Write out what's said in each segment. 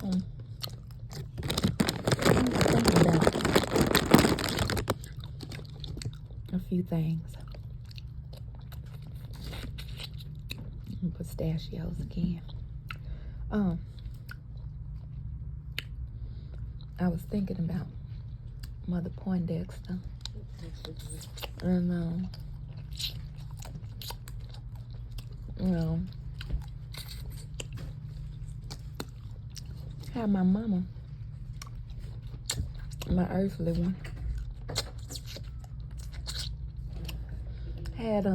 I'm thinking about a few things. Pistachios again. I was thinking about Mother Poindexter, and how my mama, my earthly one, had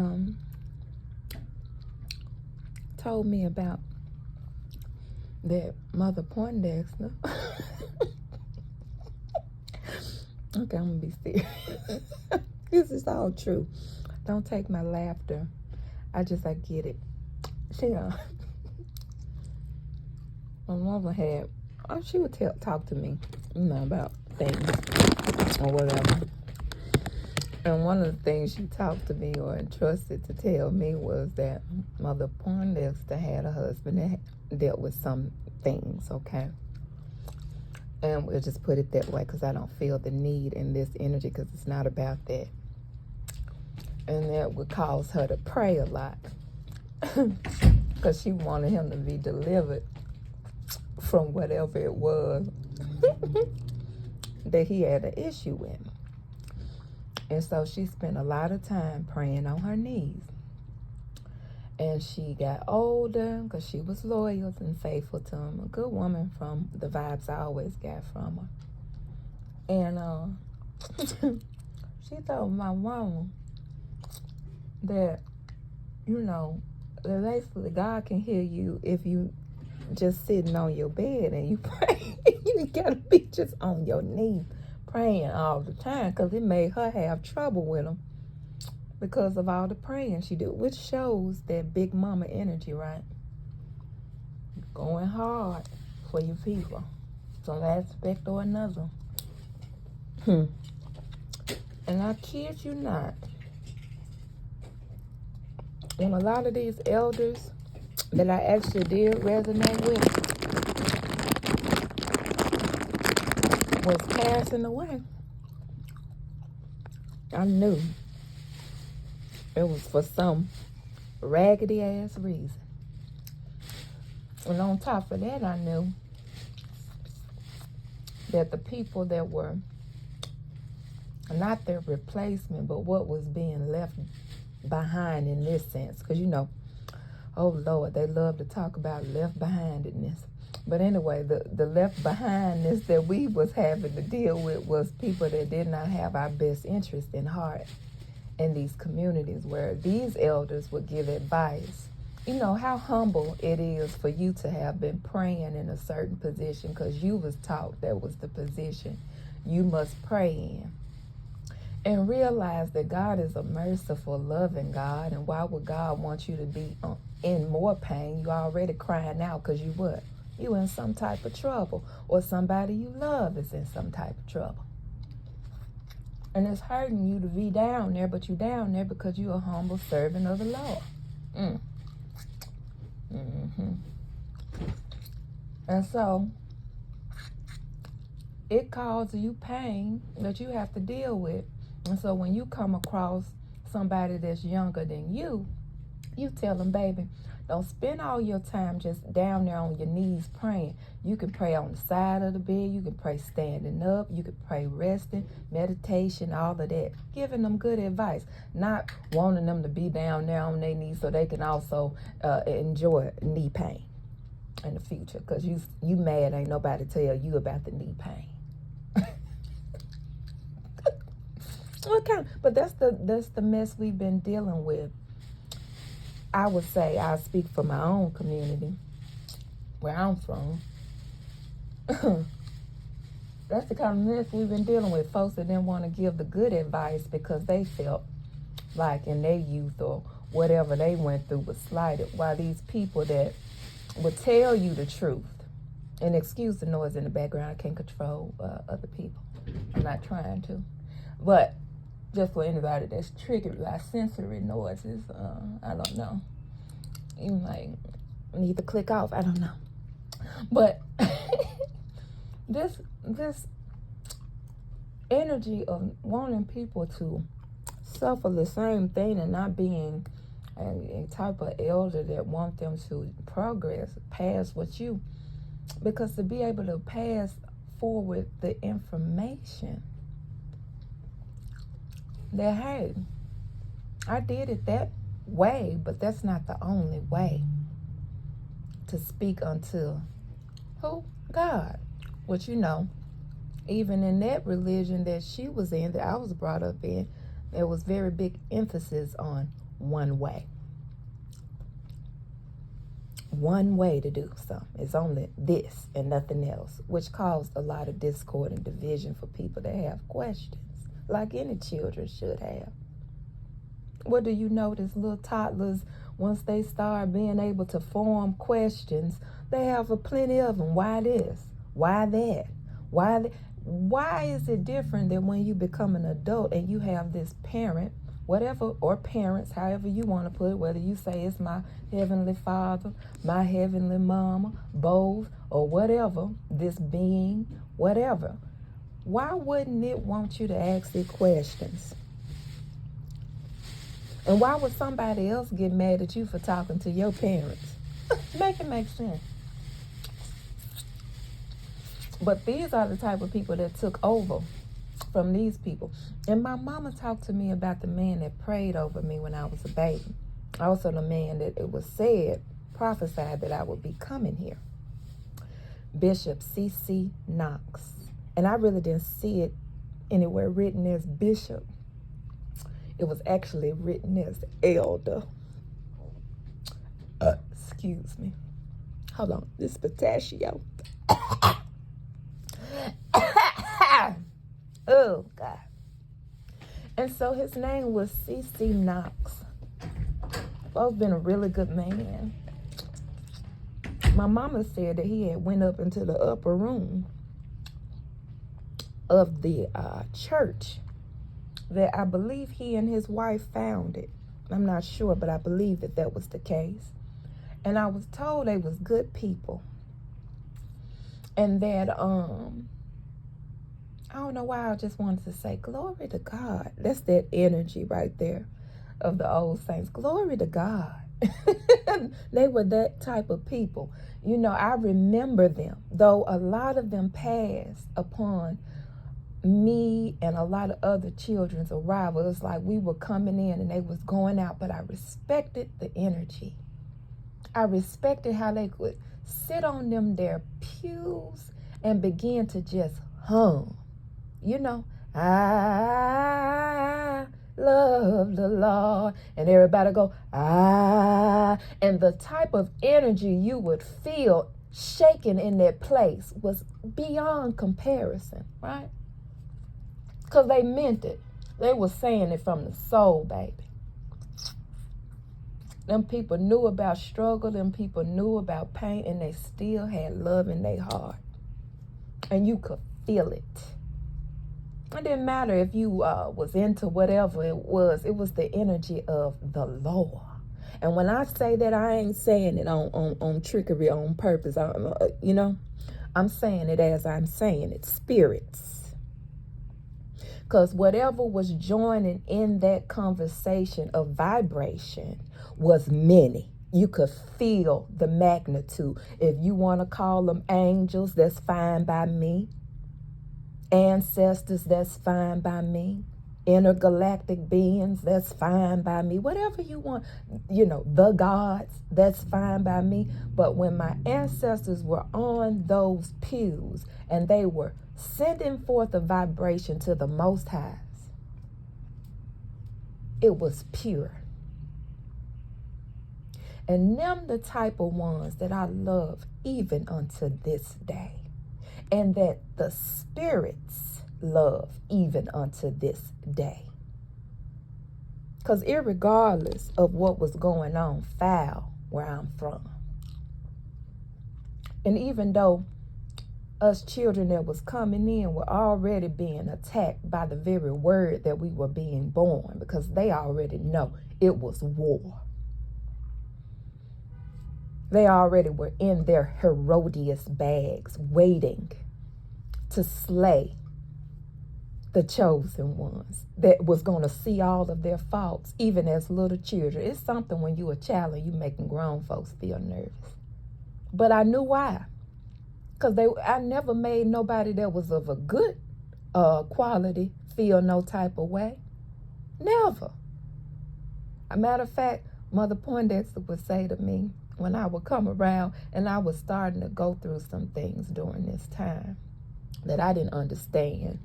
told me about that Mother Poindexter. Okay, I'm gonna be serious. This is all true. Don't take my laughter. I get it. My mother had, she would talk to me, about things or whatever. And one of the things she talked to me or entrusted to tell me was that Mother Poindexter had a husband that dealt with some things, okay? And we'll just put it that way because I don't feel the need in this energy because it's not about that. And that would cause her to pray a lot because she wanted him to be delivered from whatever it was that he had an issue with. And so she spent a lot of time praying on her knees. And she got older because she was loyal and faithful to him. A good woman from the vibes I always got from her. And she told my mama that, that basically God can hear you if you just sitting on your bed and you pray. You gotta be just on your knees praying all the time, because it made her have trouble with him because of all the praying she did, which shows that big mama energy, right? Going hard for your people, some aspect or another. And I kid you not, when a lot of these elders that I actually did resonate with was passing away, I knew it was for some raggedy ass reason. And on top of that, I knew that the people that were not their replacement, but what was being left behind in this sense, because oh Lord, they love to talk about left behindedness. But anyway, the left behindness that we was having to deal with was people that did not have our best interest in heart in these communities, where these elders would give advice. How humble it is for you to have been praying in a certain position because you was taught that was the position you must pray in. And realize that God is a merciful, loving God. And why would God want you to be in more pain? You already crying out because you what? You in some type of trouble, or somebody you love is in some type of trouble. And it's hurting you to be down there, but you down there because you're a humble servant of the Lord. And so it causes you pain that you have to deal with. And so when you come across somebody that's younger than you tell them, baby, don't spend all your time just down there on your knees praying. You can pray on the side of the bed. You can pray standing up. You can pray resting, meditation, all of that. Giving them good advice. Not wanting them to be down there on their knees so they can also enjoy knee pain in the future. Because you mad ain't nobody tell you about the knee pain. Okay, but that's the mess we've been dealing with. I would say I speak for my own community, where I'm from. That's the kind of mess we've been dealing with. Folks that didn't want to give the good advice because they felt like in their youth or whatever they went through was slighted. While these people that would tell you the truth, and excuse the noise in the background, I can't control other people. I'm not trying to. But just for anybody that's triggered by sensory noises, I don't know. You might need to click off. I don't know. But this energy of wanting people to suffer the same thing and not being a type of elder that want them to progress past what you, because to be able to pass forward the information that, hey, I did it that way, but that's not the only way to speak unto who? God. Which, even in that religion that she was in, that I was brought up in, there was very big emphasis on one way. One way to do something. It's only this and nothing else, which caused a lot of discord and division for people that have questions, like any children should have. What do you notice? Little toddlers, once they start being able to form questions, they have a plenty of them. Why this? Why that? Why is it different than when you become an adult and you have this parent, whatever, or parents, however you want to put it, whether you say it's my heavenly father, my heavenly mama, both, or whatever, this being, whatever. Why wouldn't it want you to ask it questions? And why would somebody else get mad at you for talking to your parents? Make it make sense. But these are the type of people that took over from these people. And my mama talked to me about the man that prayed over me when I was a baby. Also the man that it was said, prophesied that I would be coming here. Bishop C.C. Knox. And I really didn't see it anywhere written as bishop. It was actually written as elder. Excuse me. Hold on. This pistachio. Oh, God. And so his name was C.C. Knox. He's been a really good man. My mama said that he had went up into the upper room of the church that I believe he and his wife founded. I'm not sure, but I believe that was the case. And I was told they was good people. And that, I don't know why I just wanted to say, glory to God. That's that energy right there of the old saints. Glory to God. They were that type of people. I remember them, though a lot of them passed upon me and a lot of other children's arrival. It was like we were coming in and they was going out, but I respected the energy. I respected how they could sit on them their pews and begin to just hum. I love the Lord. And everybody go, ah. And the type of energy you would feel shaking in that place was beyond comparison, right? Because they meant it. They were saying it from the soul, baby. Them people knew about struggle. Them people knew about pain. And they still had love in their heart. And you could feel it. It didn't matter if you was into whatever it was. It was the energy of the Lord. And when I say that, I ain't saying it on trickery, on purpose. I'm saying it as I'm saying it. Spirits. Because whatever was joining in that conversation of vibration was many. You could feel the magnitude. If you want to call them angels, that's fine by me. Ancestors, that's fine by me. Intergalactic beings, that's fine by me. Whatever you want, the gods, that's fine by me. But when my ancestors were on those pews and they were sending forth a vibration to the Most Highs, it was pure. And them the type of ones that I love even unto this day. And that the spirits love even unto this day. Because irregardless of what was going on foul where I'm from, and even though us children that was coming in were already being attacked by the very word that we were being born, because they already know it was war. They already were in their Herodias bags waiting to slay the chosen ones that was going to see all of their faults, even as little children. It's something when you're a child and you making grown folks feel nervous. But I knew why. Because I never made nobody that was of a good quality feel no type of way. Never. A matter of fact, Mother Poindexter would say to me when I would come around and I was starting to go through some things during this time that I didn't understand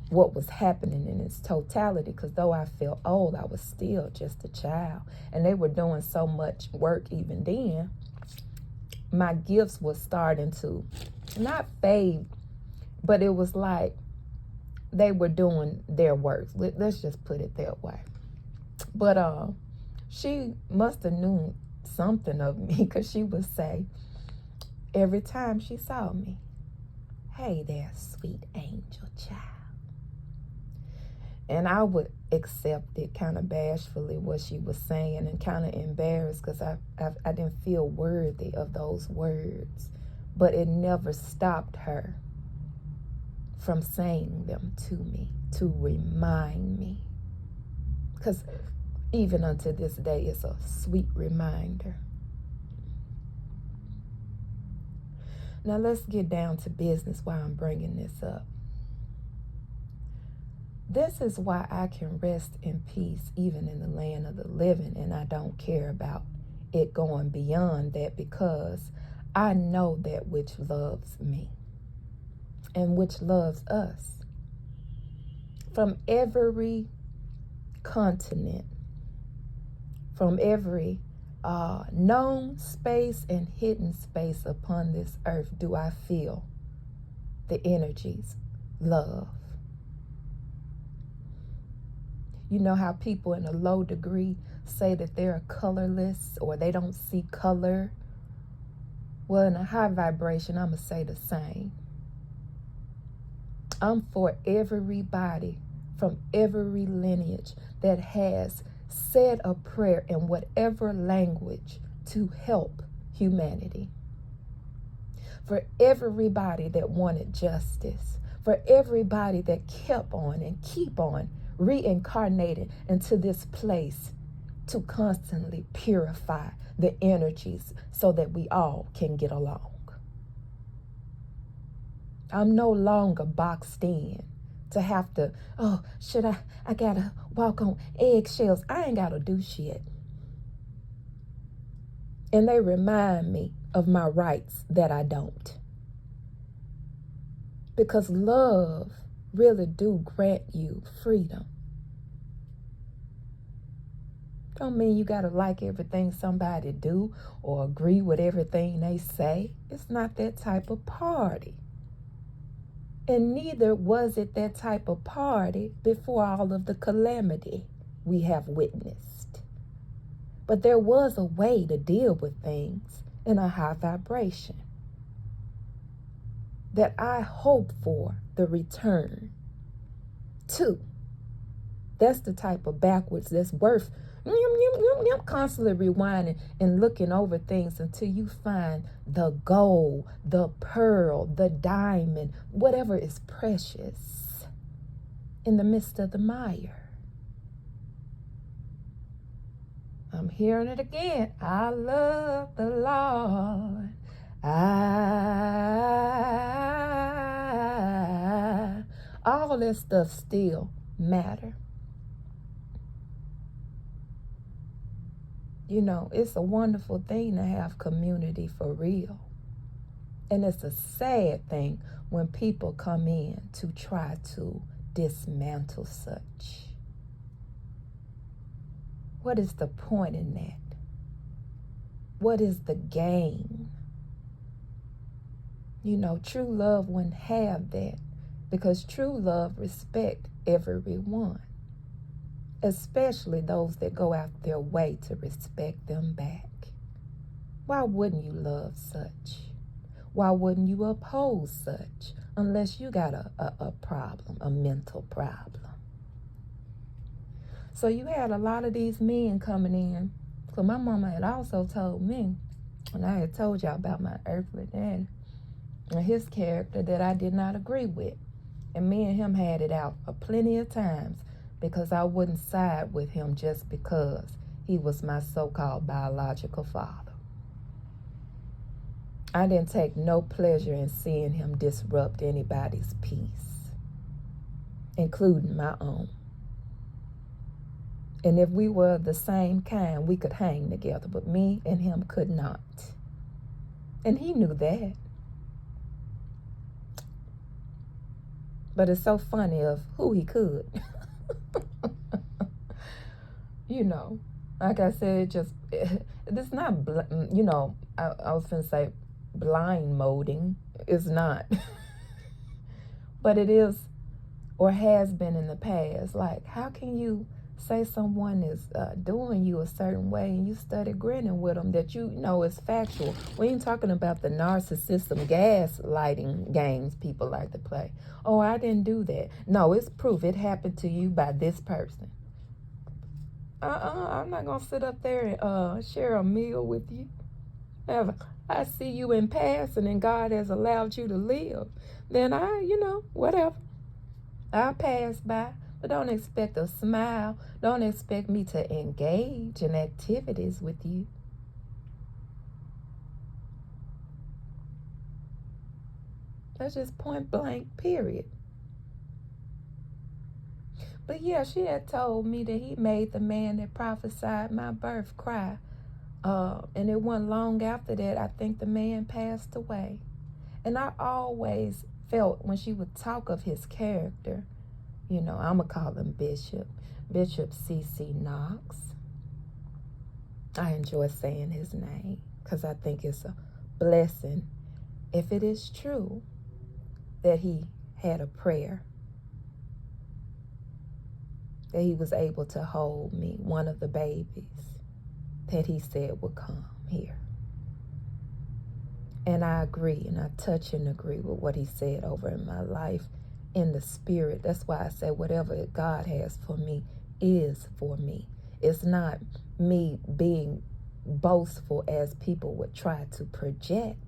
what was happening in its totality, because though I felt old, I was still just a child. And they were doing so much work even then. My gifts were starting to not fade, but it was like they were doing their work. Let's just put it that way. But she must have known something of me, because she would say every time she saw me, "Hey there, sweet angel child." And I would accept it kind of bashfully, what she was saying, and kind of embarrassed, because I didn't feel worthy of those words. But it never stopped her from saying them to me, to remind me. Because even unto this day, it's a sweet reminder. Now let's get down to business while I'm bringing this up. This is why I can rest in peace even in the land of the living, and I don't care about it going beyond that, because I know that which loves me and which loves us from every continent, from every known space and hidden space upon this earth. Do I feel the energies, love? You know how people in a low degree say that they're colorless or they don't see color? Well, in a high vibration, I'm going to say the same. I'm for everybody from every lineage that has said a prayer in whatever language to help humanity. For everybody that wanted justice. For everybody that kept on and keep on reincarnated into this place to constantly purify the energies so that we all can get along. I'm no longer boxed in to have to, I gotta walk on eggshells. I ain't gotta do shit. And they remind me of my rights that I don't. Because love really do grant you freedom. Don't mean you gotta like everything somebody do or agree with everything they say. It's not that type of party. And neither was it that type of party before all of the calamity we have witnessed. But there was a way to deal with things in a high vibration that I hope for the return to. That's the type of backwards that's worth constantly rewinding and looking over things until you find the gold, the pearl, the diamond, whatever is precious in the midst of the mire. I'm hearing it again. I love the Lord. All that stuff still matter. You know, it's a wonderful thing to have community for real. And it's a sad thing when people come in to try to dismantle such. What is the point in that? What is the gain? You know, true love wouldn't have that, because true love respects everyone, especially those that go out their way to respect them back. Why wouldn't you love such? Why wouldn't you oppose such unless you got a problem, a mental problem? So you had a lot of these men coming in. So my mama had also told me, and I had told y'all about my earthly daddy, his character that I did not agree with. And me and him had it out plenty of times because I wouldn't side with him just because he was my so-called biological father. I didn't take no pleasure in seeing him disrupt anybody's peace, including my own. And if we were the same kind, we could hang together, but me and him could not. And he knew that. But it's so funny of who he could. You know, like I said, it's not, I was going to say blind molding. It's not. But it is, or has been in the past. Like, how can you say someone is doing you a certain way and you study grinning with them that you know is factual? We ain't talking about the narcissism gaslighting games people like to play. Oh, I didn't do that. No, it's proof it happened to you by this person. I'm not going to sit up there and share a meal with you. I see you in passing and God has allowed you to live. Then whatever. I'll pass by. But don't expect a smile. Don't expect me to engage in activities with you. That's just point blank, period. But yeah, she had told me that he made the man that prophesied my birth cry. And it wasn't long after that, I think the man passed away. And I always felt when she would talk of his character, I'm going to call him Bishop C.C. Knox. I enjoy saying his name because I think it's a blessing if it is true that he had a prayer, that he was able to hold me, one of the babies that he said would come here. And I agree, and I touch and agree with what he said over in my life in the spirit. That's why I say whatever God has for me is for me. It's not me being boastful as people would try to project.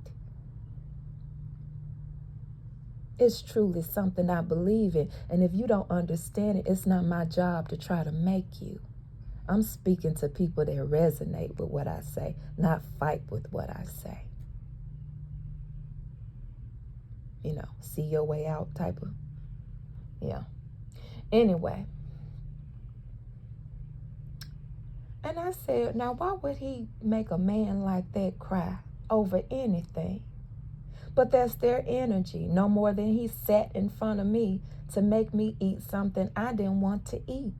It's truly something I believe in. And if you don't understand it, it's not my job to try to make you. I'm speaking to people that resonate with what I say, not fight with what I say. See your way out type of, yeah. Anyway. And I said, now why would he make a man like that cry over anything? But that's their energy, no more than he sat in front of me to make me eat something I didn't want to eat.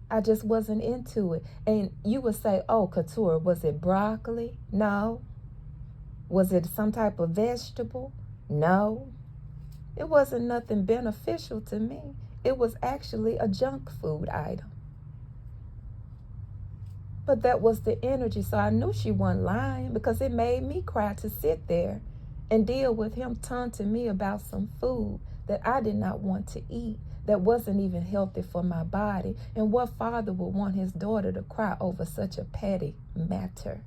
I just wasn't into it. And you would say, oh, Couture, was it broccoli? No. Was it some type of vegetable? No. It wasn't nothing beneficial to me. It was actually a junk food item. But that was the energy, so I knew she wasn't lying because it made me cry to sit there and deal with him taunting me about some food that I did not want to eat, that wasn't even healthy for my body. And what father would want his daughter to cry over such a petty matter?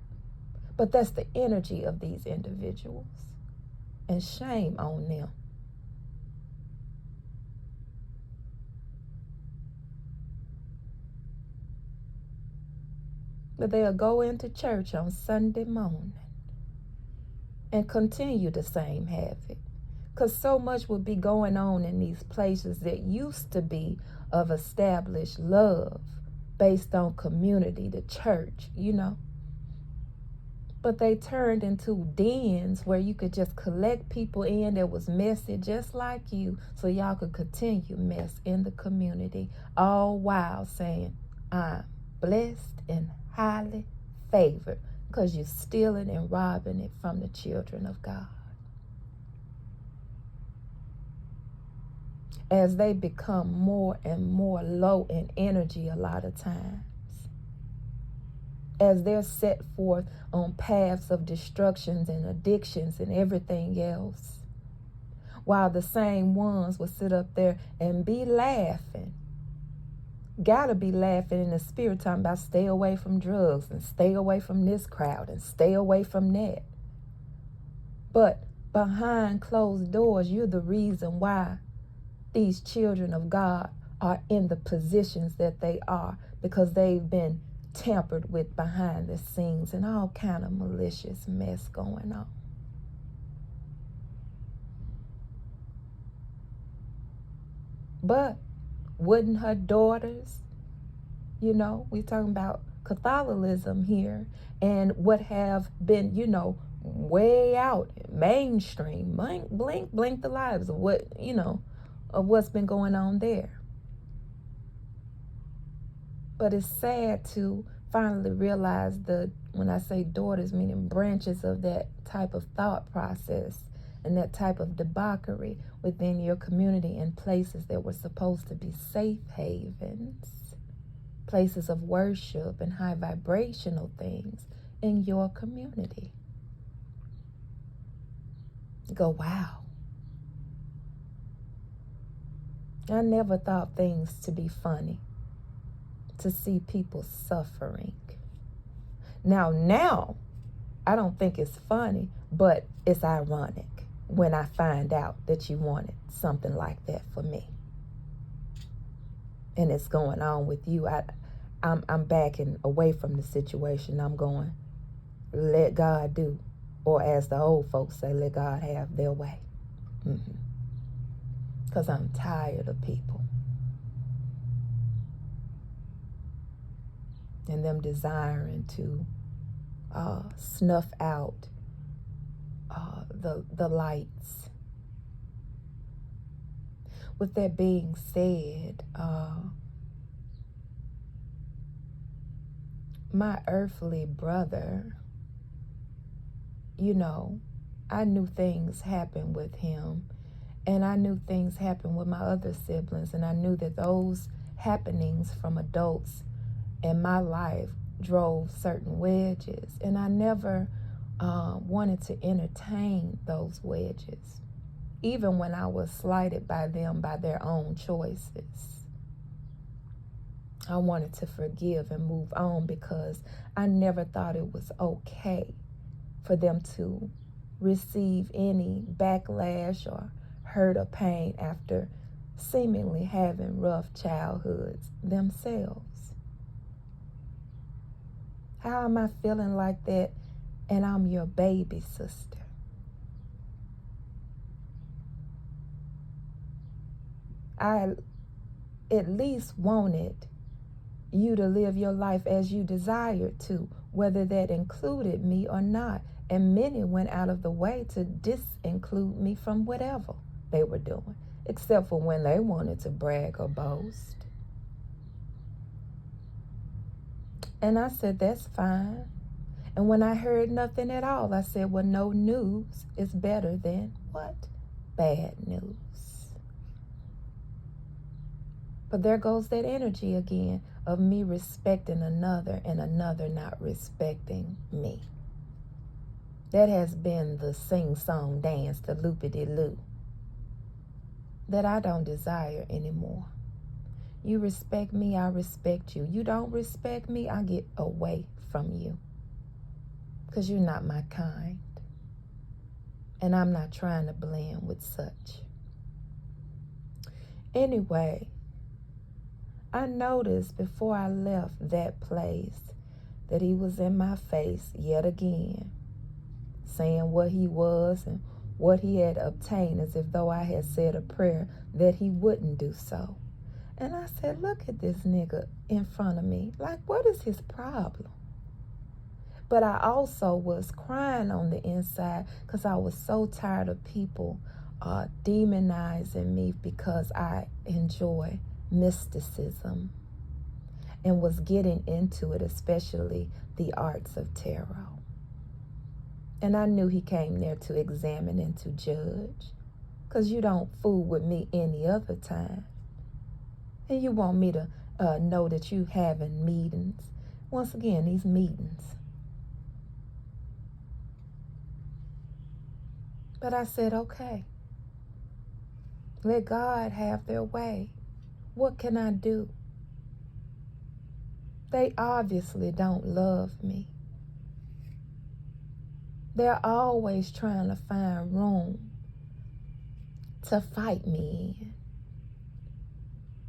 But that's the energy of these individuals, and shame on them. But they'll go into church on Sunday morning and continue the same habit. Because so much would be going on in these places that used to be of established love based on community, the church, But they turned into dens where you could just collect people in that was messy just like you so y'all could continue mess in the community, all while saying, I'm blessed and highly favored, because you're stealing and robbing it from the children of God. As they become more and more low in energy a lot of times, as they're set forth on paths of destructions and addictions and everything else, while the same ones will sit up there and be laughing. Gotta be laughing in the spirit, talking about stay away from drugs and stay away from this crowd and stay away from that. But behind closed doors, you're the reason why these children of God are in the positions that they are, because they've been tampered with behind the scenes and all kind of malicious mess going on. But wouldn't her daughters, we're talking about Catholicism here, and what have been, way out mainstream, blink the lives of what, of what's been going on there. But it's sad to finally realize when I say daughters, meaning branches of that type of thought process and that type of debauchery within your community and places that were supposed to be safe havens, places of worship and high vibrational things in your community. Go, wow. I never thought things to be funny, to see people suffering. Now, I don't think it's funny, but it's ironic when I find out that you wanted something like that for me. And it's going on with you. I'm backing away from the situation. I'm going, let God do. Or as the old folks say, let God have their way. Because I'm tired of people. And them desiring to snuff out the lights. With that being said, my earthly brother, I knew things happened with him, and I knew things happened with my other siblings, and I knew that those happenings from adults in my life drove certain wedges, and I never wanted to entertain those wedges, even when I was slighted by them by their own choices. I wanted to forgive and move on because I never thought it was okay for them to receive any backlash or hurt or pain after seemingly having rough childhoods themselves. How am I feeling like that and I'm your baby sister? I at least wanted you to live your life as you desired to, whether that included me or not. And many went out of the way to disinclude me from whatever they were doing, except for when they wanted to brag or boast. And I said, that's fine. And when I heard nothing at all, I said, well, no news is better than what? Bad news. But there goes that energy again of me respecting another and another not respecting me. That has been the sing-song dance, the loopity-loo, that I don't desire anymore. You respect me, I respect you. You don't respect me, I get away from you. Because you're not my kind. And I'm not trying to blend with such. Anyway, I noticed before I left that place that he was in my face yet again, saying what he was and what he had obtained, as if though I had said a prayer that he wouldn't do so. And I said, look at this nigga in front of me. Like, what is his problem? But I also was crying on the inside because I was so tired of people demonizing me because I enjoy mysticism and was getting into it, especially the arts of tarot. And I knew he came there to examine and to judge, because you don't fool with me any other time. And you want me to know that you having meetings. Once again, these meetings. But I said, okay, let God have their way. What can I do? They obviously don't love me. They're always trying to find room to fight me in.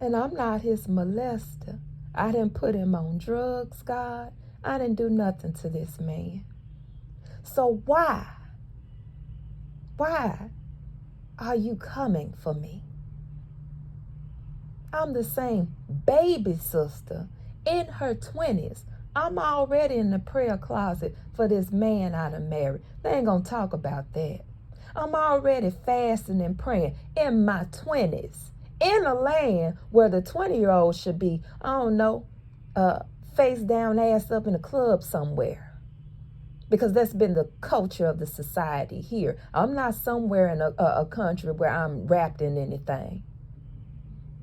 And I'm not his molester. I didn't put him on drugs, God. I didn't do nothing to this man. So why are you coming for me? I'm the same baby sister in her 20s. I'm already in the prayer closet for this man I done married. They ain't gonna talk about that. I'm already fasting and praying in my 20s in a land where the 20-year-old should be, I don't know, face down, ass up in a club somewhere. Because that's been the culture of the society here. I'm not somewhere in a country where I'm wrapped in anything.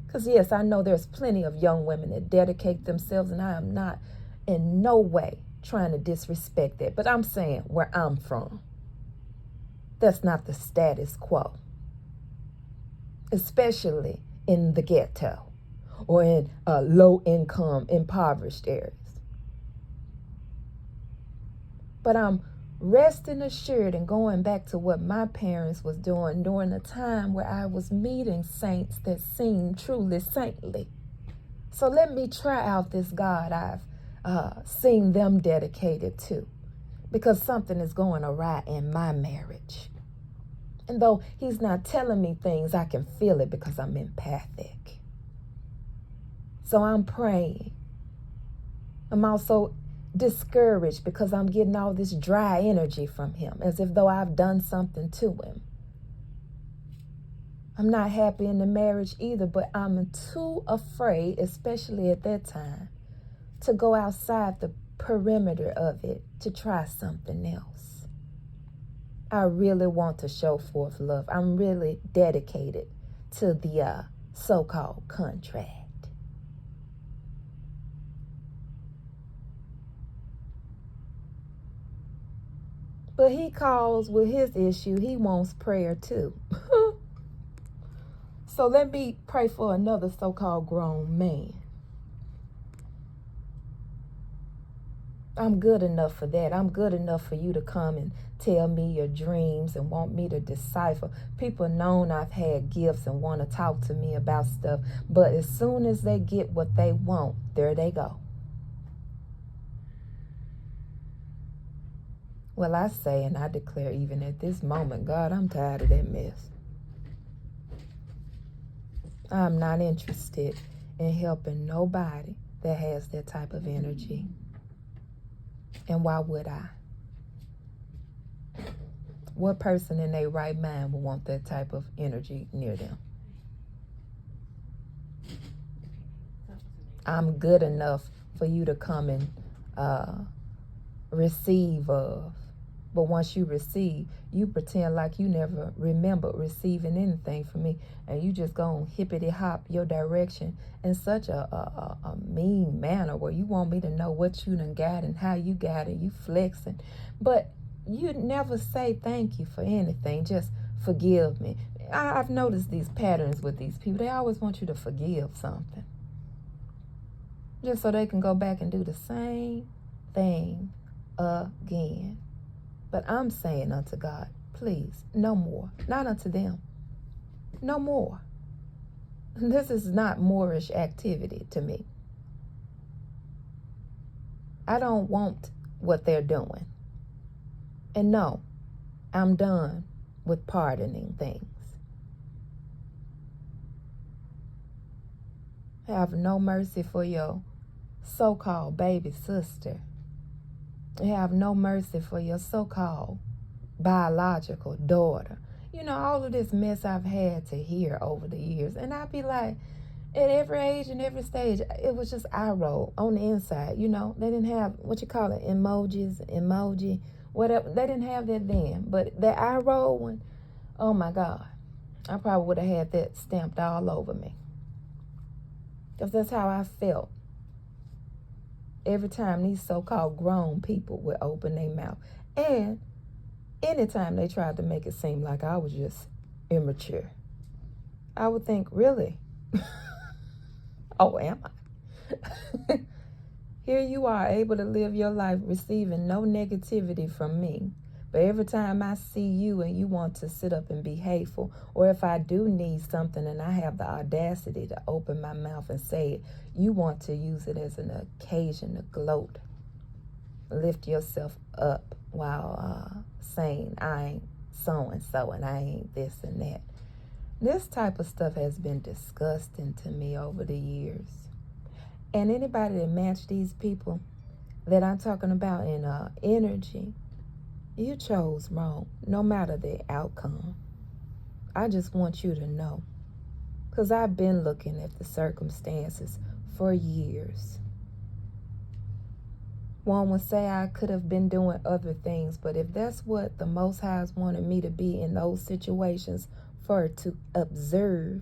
Because yes, I know there's plenty of young women that dedicate themselves, and I am not in no way trying to disrespect that. But I'm saying where I'm from, that's not the status quo. Especially in the ghetto or in low-income, impoverished areas. But I'm resting assured and going back to what my parents was doing during a time where I was meeting saints that seemed truly saintly. So let me try out this God I've seen them dedicated to, because something is going awry in my marriage. And though he's not telling me things, I can feel it because I'm empathic. So I'm praying. I'm also discouraged because I'm getting all this dry energy from him, as if though I've done something to him. I'm not happy in the marriage either, but I'm too afraid, especially at that time, to go outside the perimeter of it to try something else. I really want to show forth love. I'm really dedicated to the so-called contract. But he calls with his issue, he wants prayer too. So let me pray for another so-called grown man. I'm good enough for that. I'm good enough for you to come and tell me your dreams and want me to decipher. People know I've had gifts and want to talk to me about stuff. But as soon as they get what they want, there they go. Well, I say and I declare even at this moment, God, I'm tired of that mess. I'm not interested in helping nobody that has that type of energy. And why would I? What person in their right mind would want that type of energy near them? I'm good enough for you to come and receive of. But once you receive, you pretend like you never remember receiving anything from me. And you just go hippity hop your direction in such a mean manner where you want me to know what you done got and how you got it. You flexing. But you never say thank you for anything. Just forgive me. I've noticed these patterns with these people. They always want you to forgive something, just so they can go back and do the same thing again. But I'm saying unto God, please, no more. Not unto them. No more. This is not Moorish activity to me. I don't want what they're doing. And no, I'm done with pardoning things. Have no mercy for your so-called baby sister. Have no mercy for your so-called biological daughter. You know, all of this mess I've had to hear over the years. And I'd be like, at every age and every stage, it was just eye roll on the inside. You know, they didn't have, emoji, whatever. They didn't have that then. But that eye roll one, oh my God. I probably would have had that stamped all over me. Because that's how I felt every time these so-called grown people would open their mouth. And anytime they tried to make it seem like I was just immature, I would think, really? Oh, am I? Here you are, able to live your life receiving no negativity from me, But every time I see you and you want to sit up and be hateful, or if I do need something and I have the audacity to open my mouth and say it, you want to use it as an occasion to gloat. Lift yourself up while saying, I ain't so-and-so and I ain't this and that. This type of stuff has been disgusting to me over the years. And anybody that match these people that I'm talking about in energy, you chose wrong, no matter the outcome. I just want you to know, because I've been looking at the circumstances for years. One would say I could have been doing other things, but if that's what the Most High's wanted me to be in those situations, for to observe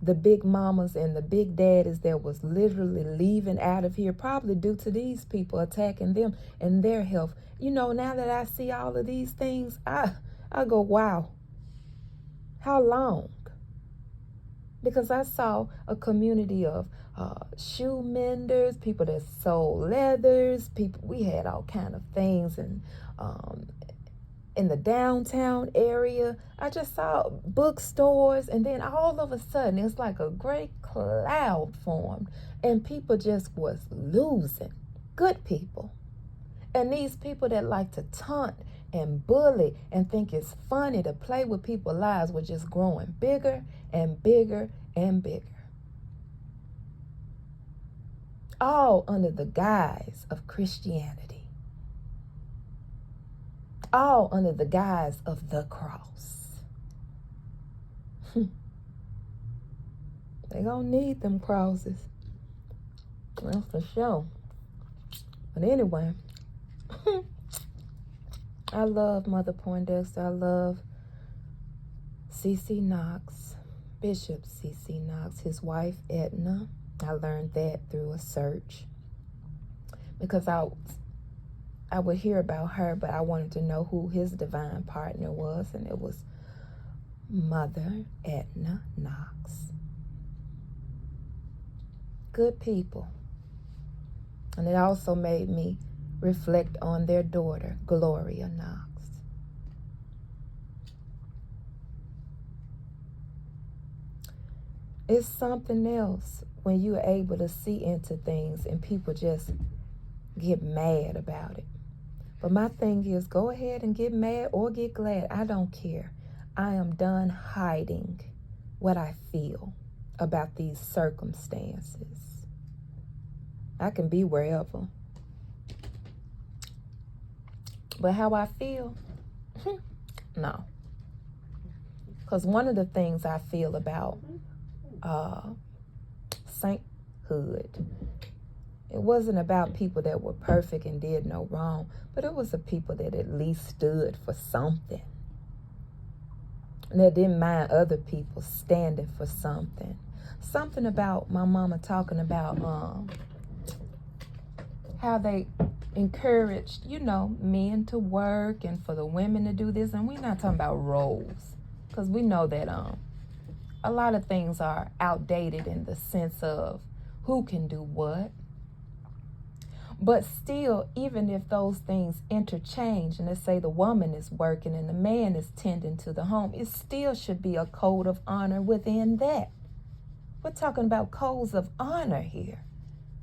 the big mamas and the big daddies that was literally leaving out of here, probably due to these people attacking them and their health. You know, now that I see all of these things, I go, wow, how long? Because I saw a community of shoe menders, people that sold leathers, people, we had all kind of things, and in the downtown area, I just saw bookstores, and then all of a sudden, it's like a great cloud formed, and people just was losing. Good people. And these people that like to taunt and bully and think it's funny to play with people's lives were just growing bigger and bigger and bigger. All under the guise of Christianity. All under the guise of the cross. They gonna need them crosses. That's for sure. But anyway, I love Mother Poindexter. I love C.C. Knox, Bishop C.C. Knox, his wife Edna. I learned that through a search because I would hear about her, but I wanted to know who his divine partner was, and it was Mother Edna Knox. Good people. And it also made me reflect on their daughter, Gloria Knox. It's something else when you're able to see into things and people just get mad about it. But my thing is, go ahead and get mad or get glad. I don't care. I am done hiding what I feel about these circumstances. I can be wherever. But how I feel? No. Because one of the things I feel about sainthood, it wasn't about people that were perfect and did no wrong, but it was the people that at least stood for something. And that didn't mind other people standing for something. Something about my mama talking about how they encouraged, men to work and for the women to do this. And we're not talking about roles, because we know that a lot of things are outdated in the sense of who can do what. But still, even if those things interchange, and let's say the woman is working and the man is tending to the home, it still should be a code of honor within that. We're talking about codes of honor here.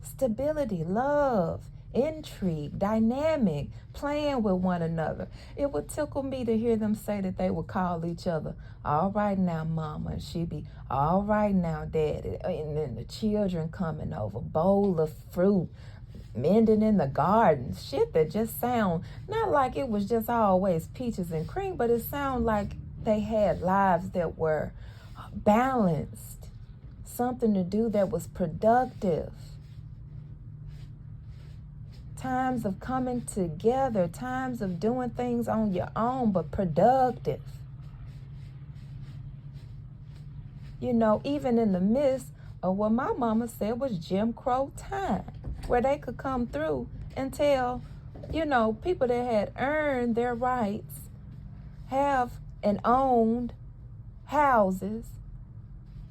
Stability, love, intrigue, dynamic, playing with one another. It would tickle me to hear them say that they would call each other, all right now, mama, and she'd be, all right now, daddy. And then the children coming over, bowl of fruit, mending in the garden, shit that just sound not like it was just always peaches and cream, but it sounded like they had lives that were balanced, something to do that was productive, times of coming together, times of doing things on your own but productive. Even in the midst of what my mama said was Jim Crow time, where they could come through and tell, people that had earned their rights, have and owned houses,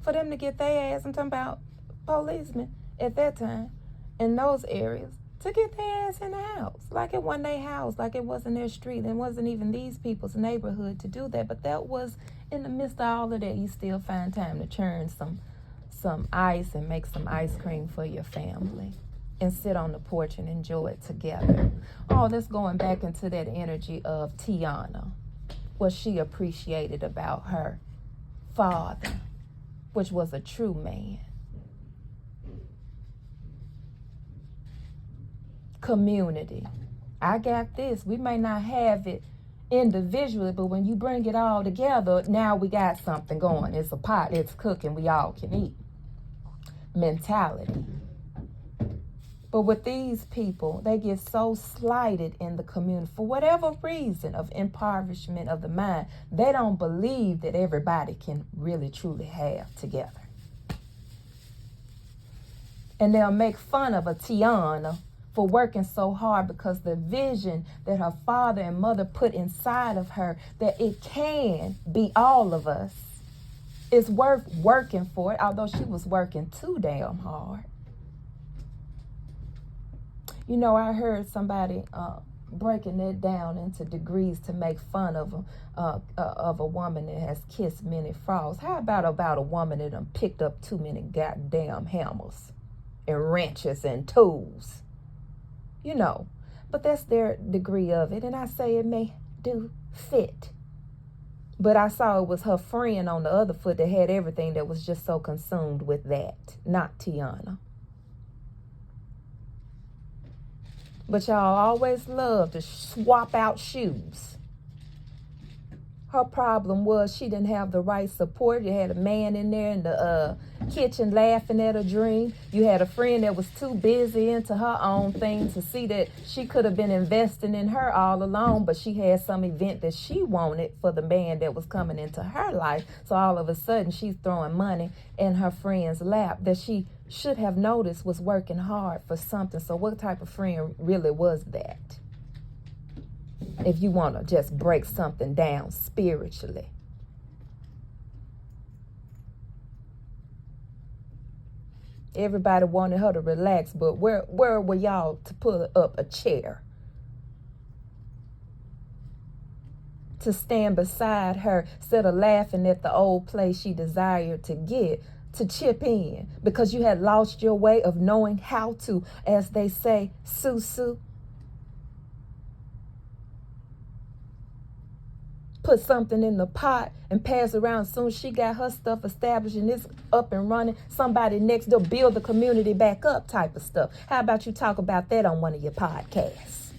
for them to get their ass. I'm talking about policemen at that time in those areas. to get their ass in the house. Like it wasn't their house, like it wasn't their street. It wasn't even these people's neighborhood to do that. But that was in the midst of all of that, you still find time to churn some ice and make some ice cream for your family and sit on the porch and enjoy it together. Oh, that's going back into that energy of Tiana, what she appreciated about her father, which was a true man. Community. I got this. We may not have it individually, but when you bring it all together, now we got something going. It's a pot, it's cooking, we all can eat. Mentality. But with these people, they get so slighted in the community for whatever reason of impoverishment of the mind. They don't believe that everybody can really truly have together. And they'll make fun of a Tiana for working so hard because the vision that her father and mother put inside of her, that it can be all of us, is worth working for it, although she was working too damn hard. You know, I heard somebody breaking it down into degrees to make fun of a woman that has kissed many frogs. How about a woman that done picked up too many goddamn hammers and wrenches and tools? You know, but that's their degree of it. And I say it may do fit. But I saw it was her friend on the other foot that had everything, that was just so consumed with that, not Tiana. But y'all always love to swap out shoes. Her problem was she didn't have the right support. You had a man in there in the kitchen laughing at her dream. You had a friend that was too busy into her own thing to see that she could have been investing in her all along, but she had some event that she wanted for the man that was coming into her life. So all of a sudden she's throwing money in her friend's lap that she should have noticed was working hard for something. So what type of friend really was that? If you want to just break something down spiritually. Everybody wanted her to relax, but where were y'all to put up a chair? To stand beside her instead of laughing at the old place she desired to get, to chip in because you had lost your way of knowing how to, as they say, susu. Put something in the pot and pass around. As soon as she got her stuff established and it's up and running, somebody next door build the community back up type of stuff. How about you talk about that on one of your podcasts?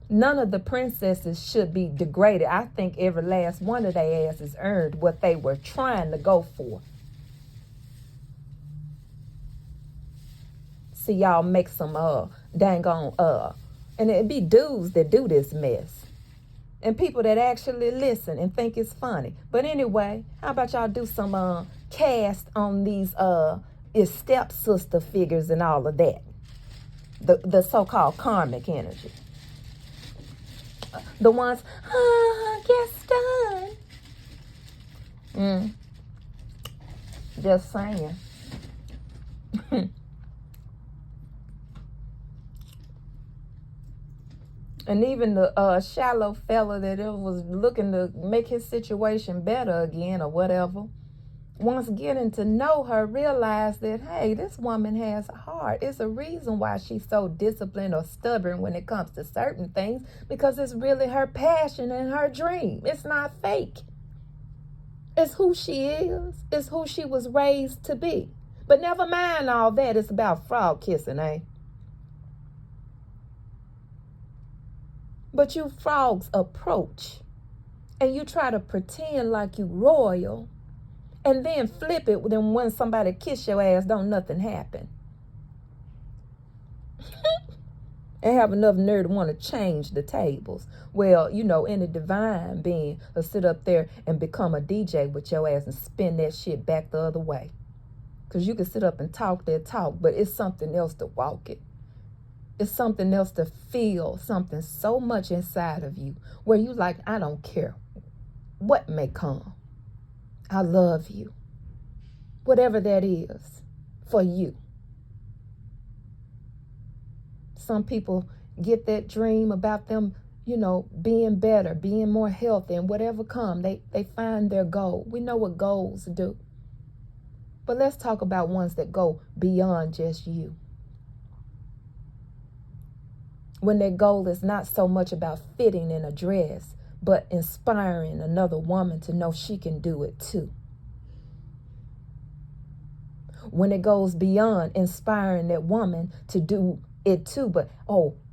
None of the princesses should be degraded. I think every last one of their asses earned what they were trying to go for. See, y'all make some dang on and it be dudes that do this mess. And people that actually listen and think it's funny. But anyway, how about y'all do some cast on these stepsister figures and all of that. The so-called karmic energy. The ones, guess done. Just saying. And even the shallow fella that it was looking to make his situation better again or whatever, once getting to know her, realized that, hey, this woman has a heart. It's a reason why she's so disciplined or stubborn when it comes to certain things, because it's really her passion and her dream. It's not fake. It's who she is. It's who she was raised to be. But never mind all that. It's about frog kissing, eh? But you frogs approach and you try to pretend like you royal and then flip it when somebody kiss your ass, don't nothing happen. And have enough nerve to want to change the tables. Well, you know, any divine being will sit up there and become a DJ with your ass and spin that shit back the other way. Because you can sit up and talk that talk, but it's something else to walk it. It's something else to feel something so much inside of you where you like, I don't care what may come. I love you. Whatever that is for you. some people get that dream about them, being better, being more healthy, and whatever come, they find their goal. We know what goals do. But let's talk about ones that go beyond just you. When their goal is not so much about fitting in a dress, but inspiring another woman to know she can do it too. When it goes beyond inspiring that woman to do it too, but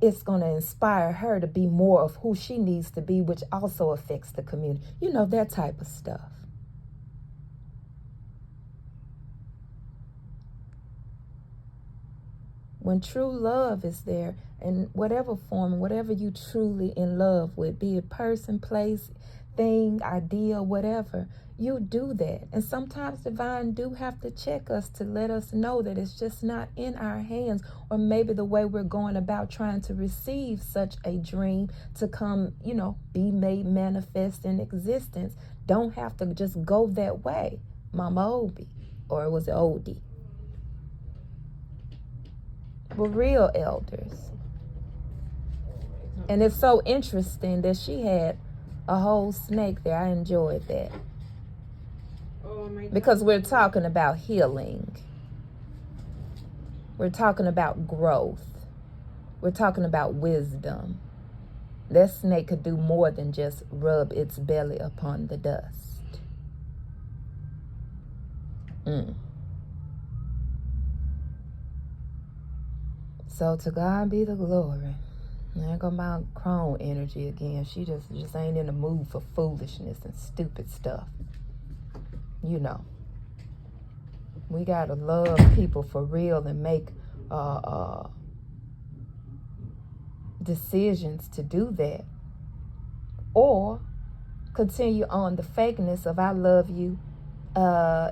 it's going to inspire her to be more of who she needs to be, which also affects the community. That type of stuff. When true love is there, in whatever form, whatever you truly in love with, be it person, place, thing, idea, whatever, you do that. And sometimes divine do have to check us to let us know that it's just not in our hands, or maybe the way we're going about trying to receive such a dream to come, be made manifest in existence, don't have to just go that way. Mama Oldie, or was it Oldie? Were real elders. And it's so interesting that she had a whole snake there. I enjoyed that. Because we're talking about healing. We're talking about growth. We're talking about wisdom. That snake could do more than just rub its belly upon the dust. So to God be the glory. I ain't gonna about crone energy again. She just ain't in the mood for foolishness and stupid stuff. We gotta love people for real and make decisions to do that, or continue on the fakeness of I love you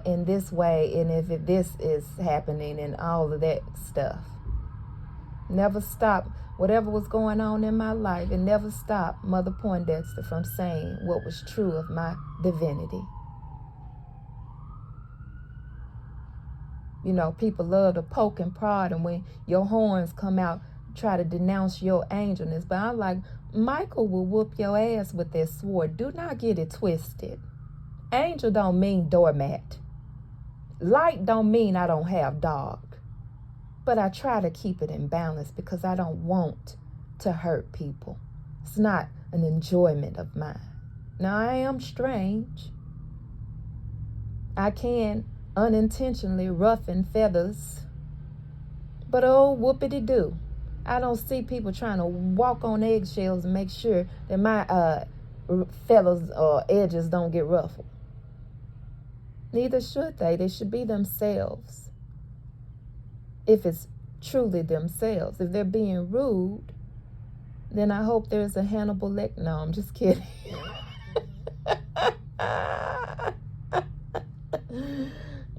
in this way, and if this is happening and all of that stuff. Never stop. Whatever was going on in my life, it never stopped Mother Poindexter from saying what was true of my divinity. People love to poke and prod, and when your horns come out, try to denounce your angelness. But I'm like, Michael will whoop your ass with that sword. Do not get it twisted. Angel don't mean doormat. Light don't mean I don't have dark. But I try to keep it in balance because I don't want to hurt people. It's not an enjoyment of mine. Now, I am strange. I can unintentionally ruffle feathers. But whoopity-doo. I don't see people trying to walk on eggshells and make sure that my feathers or edges don't get ruffled. Neither should they. They should be themselves. If it's truly themselves. If they're being rude, then I hope there's a Hannibal Lecter. No, I'm just kidding.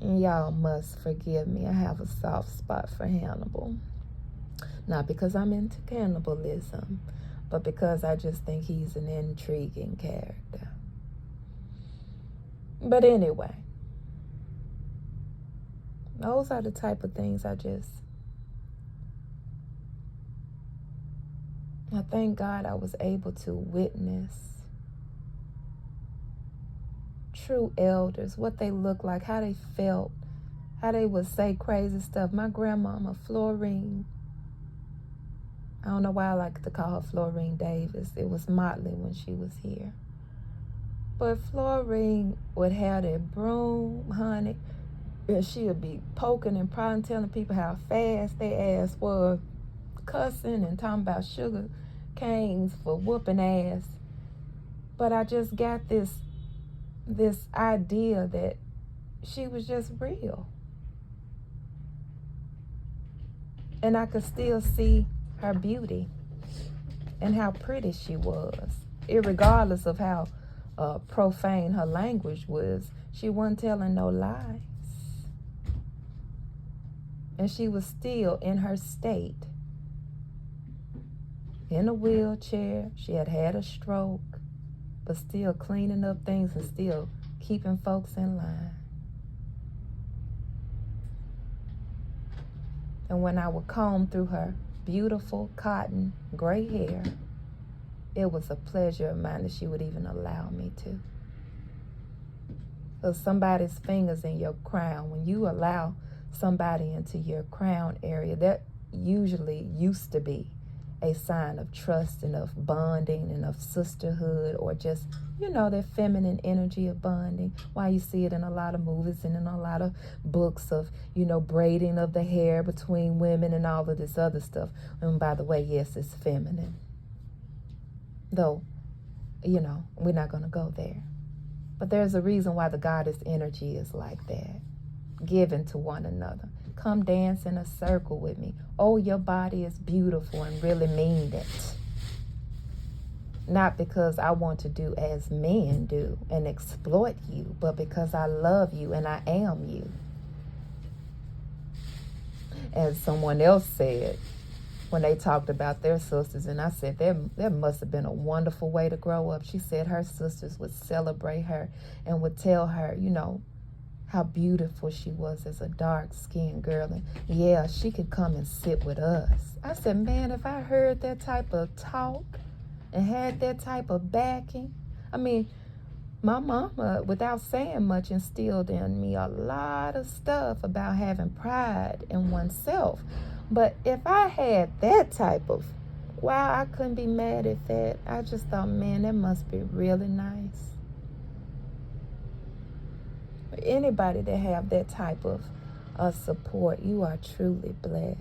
Y'all must forgive me. I have a soft spot for Hannibal. Not because I'm into cannibalism, but because I just think he's an intriguing character. But anyway, those are the type of things I thank God I was able to witness true elders, what they look like, how they felt, how they would say crazy stuff. My grandmama, Florine, I don't know why I like to call her Florine Davis. It was Motley when she was here. But Florine would have that broom, honey, and she would be poking and prodding, telling people how fast their ass was, cussing and talking about sugar canes for whooping ass. But I just got this idea that she was just real. And I could still see her beauty and how pretty she was. Irregardless of how profane her language was, she wasn't telling no lies. And she was still in her state. In a wheelchair, she had had a stroke, but still cleaning up things and still keeping folks in line. And when I would comb through her beautiful cotton gray hair. It was a pleasure of mine that she would even allow me to. So somebody's fingers in your crown, when you allow somebody into your crown area, that usually used to be a sign of trust and of bonding and of sisterhood, or just, that feminine energy of bonding. Why you see it in a lot of movies and in a lot of books of, braiding of the hair between women and all of this other stuff. And by the way, yes, it's feminine. Though, we're not going to go there. But there's a reason why the goddess energy is like that, given to one another. Come dance in a circle with me. Oh, your body is beautiful, and really mean it. Not because I want to do as men do and exploit you, but because I love you and I am you. As someone else said when they talked about their sisters, and I said, there must have been a wonderful way to grow up. She said her sisters would celebrate her and would tell her, how beautiful she was as a dark-skinned girl. And yeah, she could come and sit with us. I said, man, if I heard that type of talk and had that type of backing, my mama, without saying much, instilled in me a lot of stuff about having pride in oneself. But if I had that type of, wow, I couldn't be mad at that. I just thought, man, that must be really nice. Anybody that have that type of support, you are truly blessed.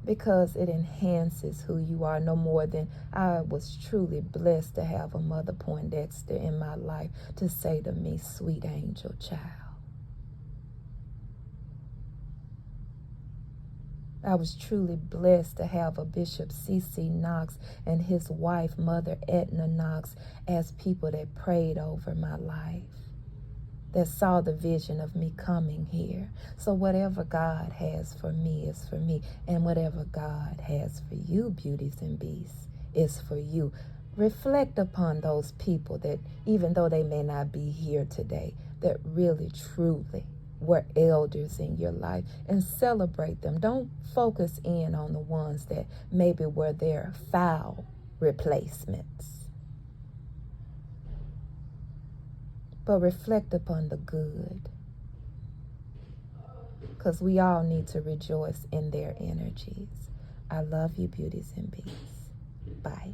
Because it enhances who you are, no more than I was truly blessed to have a Mother Poindexter in my life to say to me, sweet angel child. I was truly blessed to have a Bishop C.C. Knox and his wife, Mother Etna Knox, as people that prayed over my life, that saw the vision of me coming here. So whatever God has for me is for me, and whatever God has for you, beauties and beasts, is for you. Reflect upon those people that, even though they may not be here today, that really, truly were elders in your life, and celebrate them. Don't focus in on the ones that maybe were their foul replacements, but reflect upon the good, because we all need to rejoice in their energies. I love you, beauties and beasts. Bye.